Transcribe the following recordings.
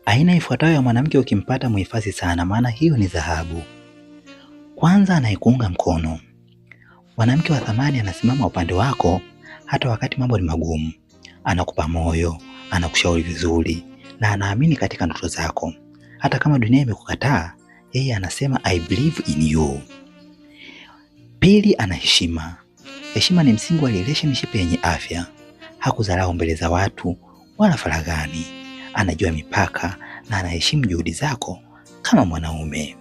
Aina ifuatayo ya mwanamke ukimpata muhifadhi sana, maana hiyo ni dhahabu. Kwanza, anayekuunga mkono. Mwanamke wa thamani anasimama upande wako hata wakati mambo ni magumu. Anakupa moyo, anakushauri vizuri na anaamini katika ndoto zako. Hata kama dunia imekukataa, yeye anasema I believe in you. Pili, ana heshima. Heshima ni msingi wa relationship yenye afya. Hakudharau mbele za watu wala faraghani. Anajua mipaka na anaheshimu juhudi zako kama mwanaume.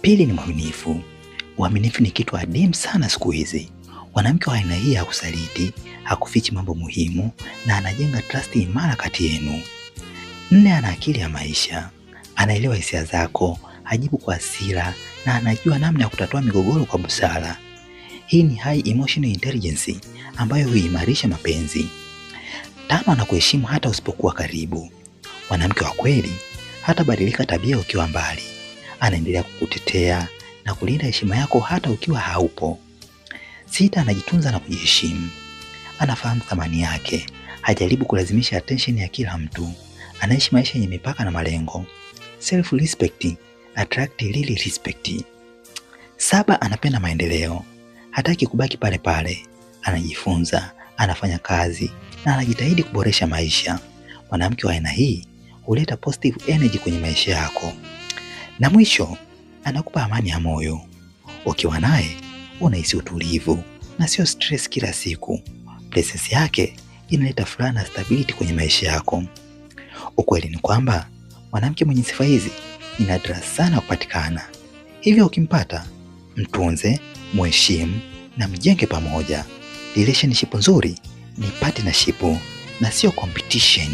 Pili, ni mwaminifu. Uaminifu ni kitu adimu sana siku hizi. Mwanamke wa aina hii hakusaliti, hakufichi mambo muhimu na anajenga trust imara kati yenu. Nne, ana akili ya maisha. Anaelewa hisia zako, hajibu kwa hasira na anajua namna ya kutatua migogoro kwa busara. Hii ni high emotional intelligence ambayo huimarisha mapenzi. Tano, anakuheshimu hata usipokuwa karibu. Mwanamke wa kweli hatabadilika tabia ukiwa mbali. Anaendelea kukutetea na kulinda heshima yako hata ukiwa haupo. Sita, anajitunza na kujiheshimu. Anafahamu thamani yake, hajaribu kulazimisha attention ya kila mtu. Anaishi maisha yenye mipaka na malengo. Self respect attract really respect. Saba, anapenda maendeleo. Hataki kubaki pale pale. Anajifunza, anafanya kazi na anajitahidi kuboresha maisha. Mwanamke wa aina hii huleta positive energy kwenye maisha yako. Na mwisho, anakupa amani ya moyo. Ukiwa naye unahisi utulivu na sio stress kila siku. Presence yake inaleta furaha na stability kwenye maisha yako. Ukweli ni kwamba mwanamke mwenye sifa hizi ni nadra sana kupatikana. Hivyo ukimpata, mtunze, mheshimu na mjenge pamoja. Relationship nzuri ni partnership na sio competition.